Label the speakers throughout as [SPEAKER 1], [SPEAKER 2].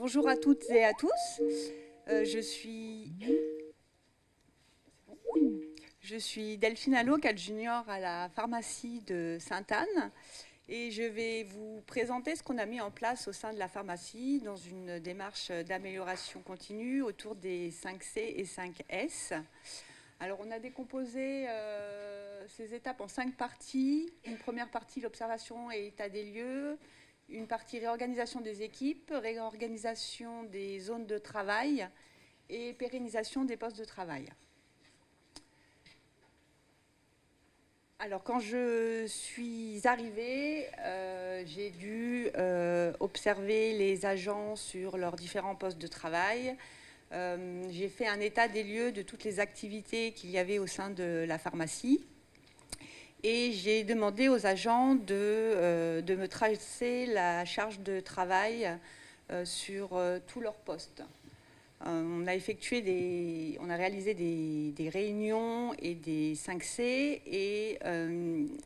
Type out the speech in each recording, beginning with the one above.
[SPEAKER 1] Bonjour à toutes et à tous. Je suis Delphine Allo, cadre junior à la pharmacie de Sainte-Anne. Et je vais vous présenter ce qu'on a mis en place au sein de la pharmacie dans une démarche d'amélioration continue autour des 5C et 5S. Alors, on a décomposé ces étapes en 5 parties. Une première partie, l'observation et état des lieux. Une partie, réorganisation des équipes, réorganisation des zones de travail et pérennisation des postes de travail. Alors, quand je suis arrivée, j'ai dû observer les agents sur leurs différents postes de travail. J'ai fait un état des lieux de toutes les activités qu'il y avait au sein de la pharmacie. Et j'ai demandé aux agents de me tracer la charge de travail sur tous leurs postes. On a réalisé des réunions et des 5C et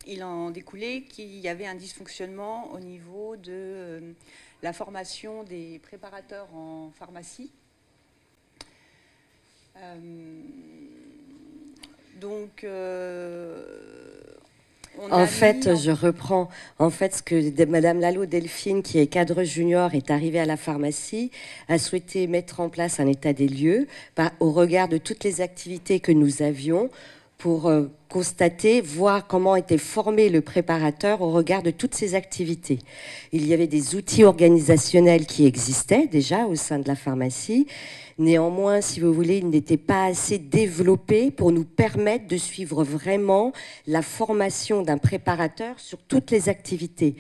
[SPEAKER 1] il en découlait qu'il y avait un dysfonctionnement au niveau de la formation des préparateurs en pharmacie. Donc,
[SPEAKER 2] en fait, je reprends. En fait, ce que Madame Lalo Delphine, qui est cadre junior, est arrivée à la pharmacie, a souhaité mettre en place un état des lieux au regard de toutes les activités que nous avions pour constater, voir comment était formé le préparateur au regard de toutes ces activités. Il y avait des outils organisationnels qui existaient déjà au sein de la pharmacie. Néanmoins, si vous voulez, il n'était pas assez développé pour nous permettre de suivre vraiment la formation d'un préparateur sur toutes les activités.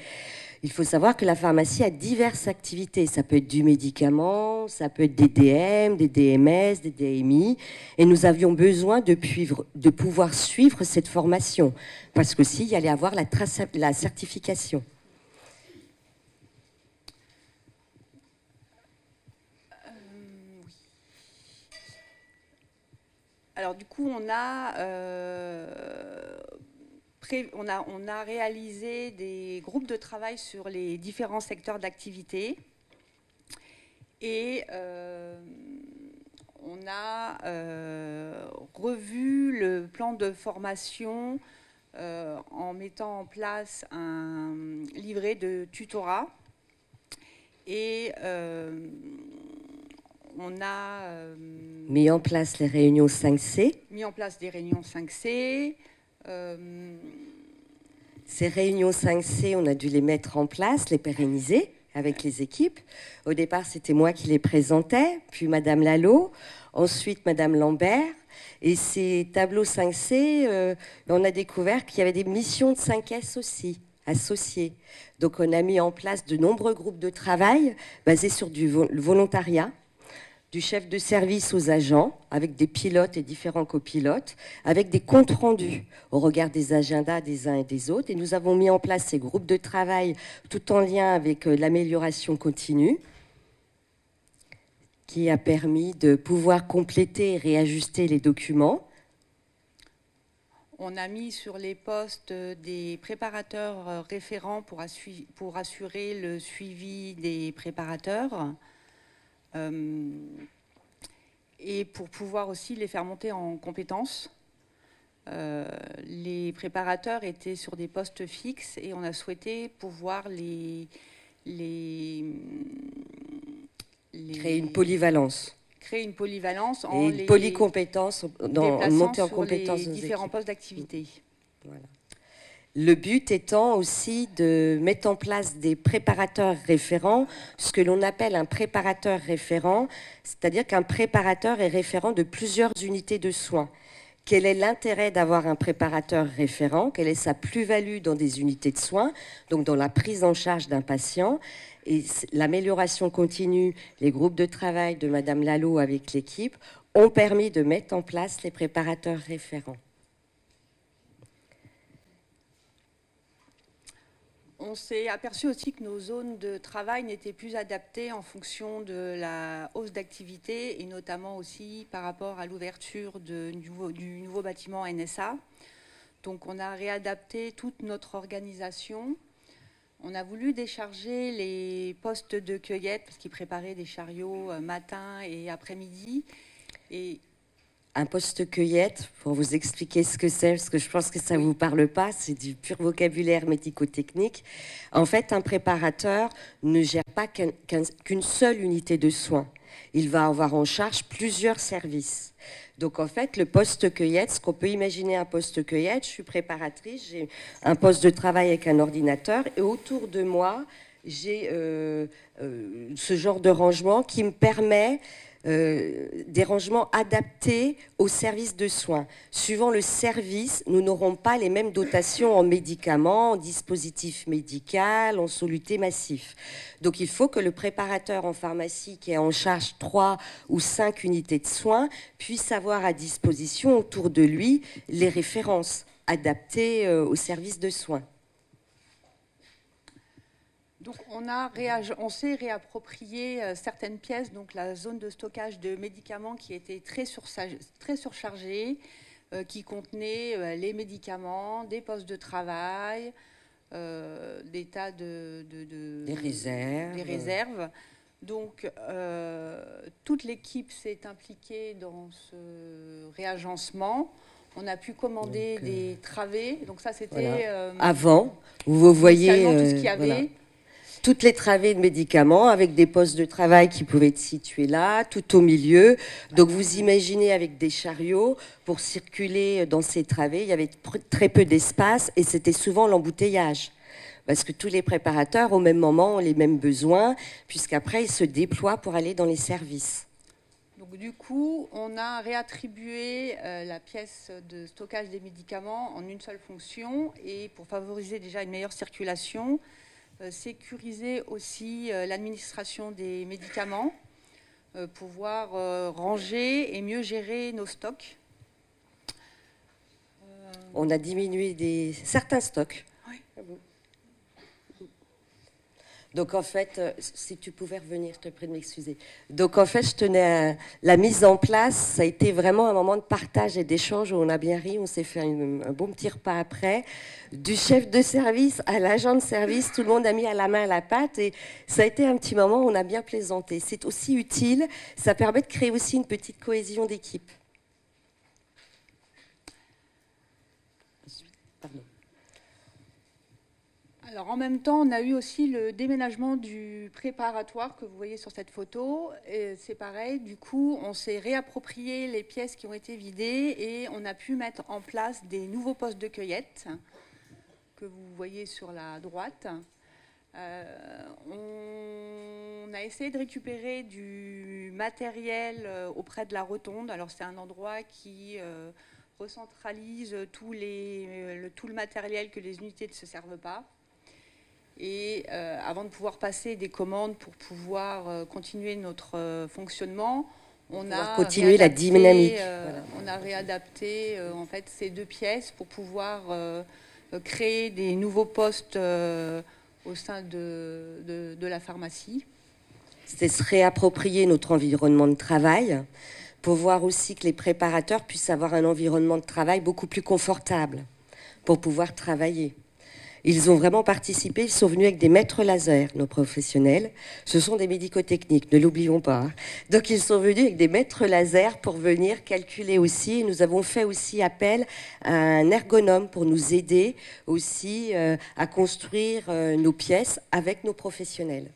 [SPEAKER 2] Il faut savoir que la pharmacie a diverses activités. Ça peut être du médicament, ça peut être des DM, des DMS, des DMI. Et nous avions besoin de pouvoir suivre cette formation. Parce qu'aussi, il y allait avoir la certification.
[SPEAKER 1] Alors du coup, on a réalisé des groupes de travail sur les différents secteurs d'activité et on a revu le plan de formation en mettant en place un livret de tutorat et on a
[SPEAKER 2] mis en place les réunions 5C.
[SPEAKER 1] Mis en place des réunions 5C.
[SPEAKER 2] Ces réunions 5C, on a dû les mettre en place, les pérenniser avec les équipes. Au départ, c'était moi qui les présentais, puis Madame Lalo, ensuite Madame Lambert. Et ces tableaux 5C, on a découvert qu'il y avait des missions de 5S aussi, associées. Donc on a mis en place de nombreux groupes de travail basés sur du volontariat, du chef de service aux agents, avec des pilotes et différents copilotes, avec des comptes rendus au regard des agendas des uns et des autres. Et nous avons mis en place ces groupes de travail tout en lien avec l'amélioration continue, qui a permis de pouvoir compléter et réajuster les documents.
[SPEAKER 1] On a mis sur les postes des préparateurs référents pour assurer le suivi des préparateurs. Et pour pouvoir aussi les faire monter en compétences. Les préparateurs étaient sur des postes fixes et on a souhaité pouvoir
[SPEAKER 2] créer une polyvalence.
[SPEAKER 1] Créer une polyvalence
[SPEAKER 2] et une polycompétence dans monter en compétence
[SPEAKER 1] sur les différents postes d'activité.
[SPEAKER 2] Voilà. Le but étant aussi de mettre en place des préparateurs référents, ce que l'on appelle un préparateur référent, c'est-à-dire qu'un préparateur est référent de plusieurs unités de soins. Quel est l'intérêt d'avoir un préparateur référent? Quelle est sa plus-value dans des unités de soins, donc dans la prise en charge d'un patient? Et l'amélioration continue, les groupes de travail de Madame Lalo avec l'équipe ont permis de mettre en place les préparateurs référents.
[SPEAKER 1] On s'est aperçu aussi que nos zones de travail n'étaient plus adaptées en fonction de la hausse d'activité et notamment aussi par rapport à l'ouverture du nouveau bâtiment NSA. Donc on a réadapté toute notre organisation On a voulu décharger les postes de cueillette parce qu'ils préparaient des chariots matin et après-midi. Et
[SPEAKER 2] un poste cueillette, pour vous expliquer ce que c'est, parce que je pense que ça ne vous parle pas, c'est du pur vocabulaire médico-technique. En fait, un préparateur ne gère pas qu'une seule unité de soins. Il va avoir en charge plusieurs services. Donc en fait, le poste cueillette, ce qu'on peut imaginer un poste cueillette, je suis préparatrice, j'ai un poste de travail avec un ordinateur et autour de moi, j'ai ce genre de rangement qui me permet des rangements adaptés aux services de soins. Suivant le service, nous n'aurons pas les mêmes dotations en médicaments, en dispositifs médicaux, en solutés massifs. Donc il faut que le préparateur en pharmacie qui est en charge 3 ou 5 unités de soins puisse avoir à disposition autour de lui les références adaptées aux services de soins.
[SPEAKER 1] Donc on s'est réapproprié certaines pièces, donc la zone de stockage de médicaments qui était très surchargée, qui contenait les médicaments, des postes de travail, des tas
[SPEAKER 2] des réserves.
[SPEAKER 1] Donc toute l'équipe s'est impliquée dans ce réagencement. On a pu commander des travées. Donc ça c'était
[SPEAKER 2] avant. Vous voyez
[SPEAKER 1] tout ce qu'il y avait.
[SPEAKER 2] Voilà. Toutes les travées de médicaments avec des postes de travail qui pouvaient être situés là, tout au milieu. Donc vous imaginez avec des chariots, pour circuler dans ces travées, il y avait très peu d'espace et c'était souvent l'embouteillage. Parce que tous les préparateurs, au même moment, ont les mêmes besoins, puisqu'après, ils se déploient pour aller dans les services.
[SPEAKER 1] Donc du coup, on a réattribué la pièce de stockage des médicaments en une seule fonction et pour favoriser déjà une meilleure circulation, sécuriser aussi l'administration des médicaments, pouvoir ranger et mieux gérer nos stocks.
[SPEAKER 2] On a diminué certains stocks.
[SPEAKER 1] Oui.
[SPEAKER 2] Donc en fait, si tu pouvais revenir, je te prie de m'excuser. Donc en fait, je tenais la mise en place, ça a été vraiment un moment de partage et d'échange où on a bien ri, on s'est fait un bon petit repas après. Du chef de service à l'agent de service, tout le monde a mis à la main à la pâte et ça a été un petit moment où on a bien plaisanté. C'est aussi utile, ça permet de créer aussi une petite cohésion d'équipe. Pardon.
[SPEAKER 1] Alors en même temps, on a eu aussi le déménagement du préparatoire que vous voyez sur cette photo. C'est pareil, du coup, on s'est réapproprié les pièces qui ont été vidées et on a pu mettre en place des nouveaux postes de cueillette que vous voyez sur la droite. On a essayé de récupérer du matériel auprès de la rotonde. Alors c'est un endroit qui recentralise tout le matériel que les unités ne se servent pas. Et avant de pouvoir passer des commandes pour pouvoir continuer notre fonctionnement, on a
[SPEAKER 2] continué la dynamique.
[SPEAKER 1] On a réadapté en fait ces deux pièces pour pouvoir créer des nouveaux postes au sein de la pharmacie.
[SPEAKER 2] C'était se réapproprier notre environnement de travail pour voir aussi que les préparateurs puissent avoir un environnement de travail beaucoup plus confortable pour pouvoir travailler. Ils ont vraiment participé, ils sont venus avec des maîtres laser, nos professionnels. Ce sont des médico-techniques, ne l'oublions pas. Donc ils sont venus avec des maîtres laser pour venir calculer aussi. Nous avons fait aussi appel à un ergonome pour nous aider aussi à construire nos pièces avec nos professionnels.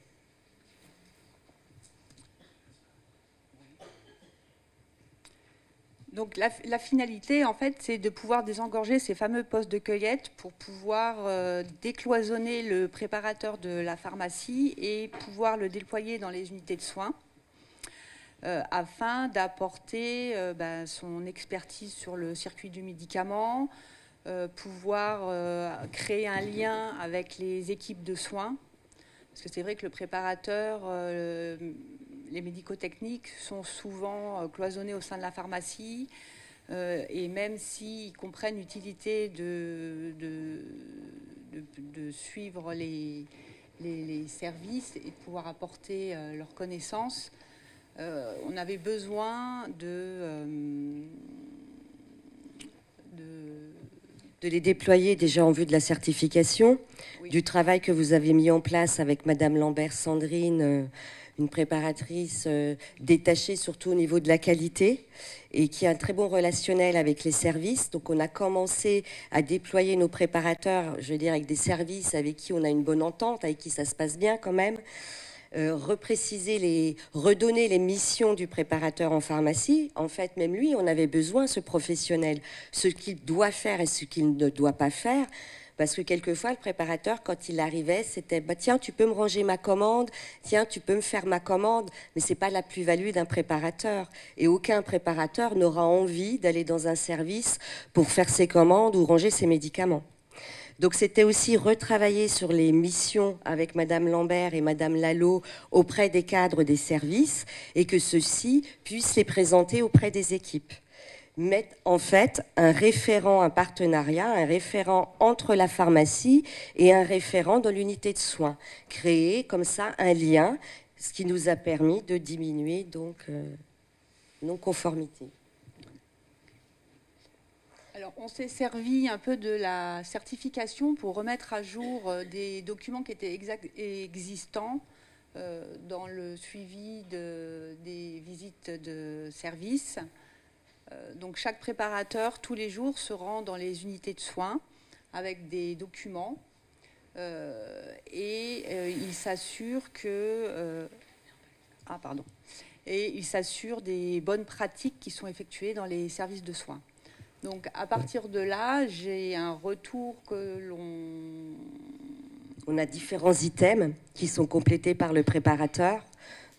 [SPEAKER 1] Donc la finalité, en fait, c'est de pouvoir désengorger ces fameux postes de cueillette pour pouvoir décloisonner le préparateur de la pharmacie et pouvoir le déployer dans les unités de soins afin d'apporter son expertise sur le circuit du médicament, pouvoir créer un lien avec les équipes de soins. Parce que c'est vrai que le préparateur, les médico-techniques sont souvent cloisonnés au sein de la pharmacie et même s'ils comprennent l'utilité de suivre les services et de pouvoir apporter leurs connaissances, on avait besoin de
[SPEAKER 2] de les déployer déjà en vue de la certification,
[SPEAKER 1] Oui.
[SPEAKER 2] du travail que vous avez mis en place avec Madame Lambert-Sandrine, une préparatrice détachée surtout au niveau de la qualité et qui a un très bon relationnel avec les services. Donc on a commencé à déployer nos préparateurs, je veux dire, avec des services avec qui on a une bonne entente, avec qui ça se passe bien quand même. Redonner les missions du préparateur en pharmacie. En fait, même lui, on avait besoin, ce professionnel, ce qu'il doit faire et ce qu'il ne doit pas faire. Parce que quelquefois, le préparateur, quand il arrivait, c'était bah, tiens, tu peux me ranger ma commande, tiens, tu peux me faire ma commande. Mais ce n'est pas la plus-value d'un préparateur. Et aucun préparateur n'aura envie d'aller dans un service pour faire ses commandes ou ranger ses médicaments. Donc c'était aussi retravailler sur les missions avec Madame Lambert et Madame Lalo auprès des cadres des services et que ceux-ci puissent les présenter auprès des équipes. Mettre en fait un référent, un partenariat, un référent entre la pharmacie et un référent dans l'unité de soins. Créer comme ça un lien, ce qui nous a permis de diminuer donc non-conformité.
[SPEAKER 1] Alors, on s'est servi un peu de la certification pour remettre à jour des documents qui étaient existants dans le suivi des visites de service. Donc, chaque préparateur, tous les jours, se rend dans les unités de soins avec des documents et il s'assure que... Et il s'assure des bonnes pratiques qui sont effectuées dans les services de soins. Donc, à partir de là, j'ai un retour que l'on...
[SPEAKER 2] On a différents items qui sont complétés par le préparateur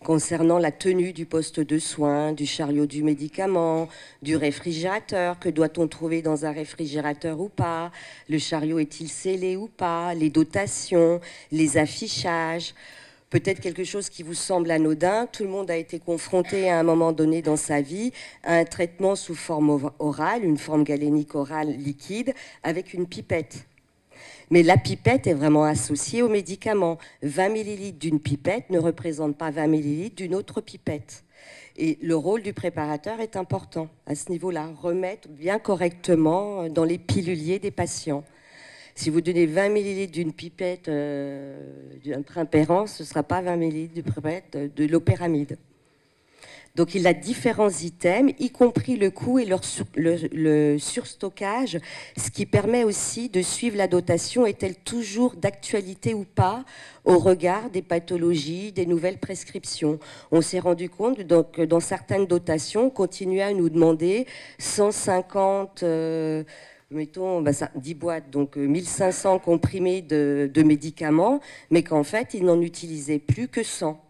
[SPEAKER 2] concernant la tenue du poste de soins, du chariot du médicament, du réfrigérateur. Que doit-on trouver dans un réfrigérateur ou pas? Le chariot est-il scellé ou pas? Les dotations, les affichages... Peut-être quelque chose qui vous semble anodin, tout le monde a été confronté à un moment donné dans sa vie à un traitement sous forme orale, une forme galénique orale liquide, avec une pipette. Mais la pipette est vraiment associée au médicament. 20 millilitres d'une pipette ne représente pas 20 millilitres d'une autre pipette. Et le rôle du préparateur est important à ce niveau-là, remettre bien correctement dans les piluliers des patients. Si vous donnez 20 millilitres d'une pipette d'un Primpéran, ce ne sera pas 20 millilitres de pipette de l'opéramide. Donc il a différents items, y compris le coût et le surstockage, ce qui permet aussi de suivre la dotation. Est-elle toujours d'actualité ou pas au regard des pathologies, des nouvelles prescriptions? On s'est rendu compte que dans certaines dotations, on continuait à nous demander 150... mettons 10 boîtes, donc 1500 comprimés de médicaments, mais qu'en fait, ils n'en utilisaient plus que 100.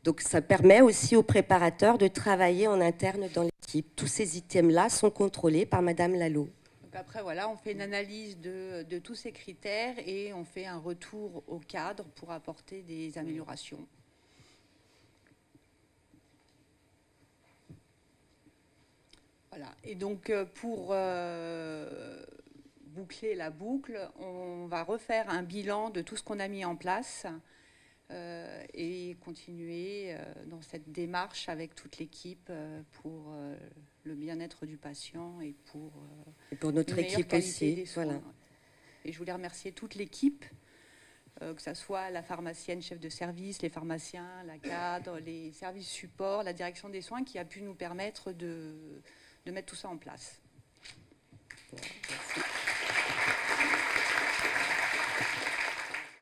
[SPEAKER 2] Donc ça permet aussi aux préparateurs de travailler en interne dans l'équipe. Tous ces items-là sont contrôlés par Madame Lalo.
[SPEAKER 1] Donc après, voilà, on fait une analyse de tous ces critères et on fait un retour au cadre pour apporter des améliorations. Voilà. Et donc, pour boucler la boucle, on va refaire un bilan de tout ce qu'on a mis en place et continuer dans cette démarche avec toute l'équipe pour le bien-être du patient et pour
[SPEAKER 2] notre équipe aussi. Voilà.
[SPEAKER 1] Et je voulais remercier toute l'équipe, que ce soit la pharmacienne, chef de service, les pharmaciens, la cadre, les services support, la direction des soins qui a pu nous permettre de mettre tout ça en place.
[SPEAKER 2] Merci.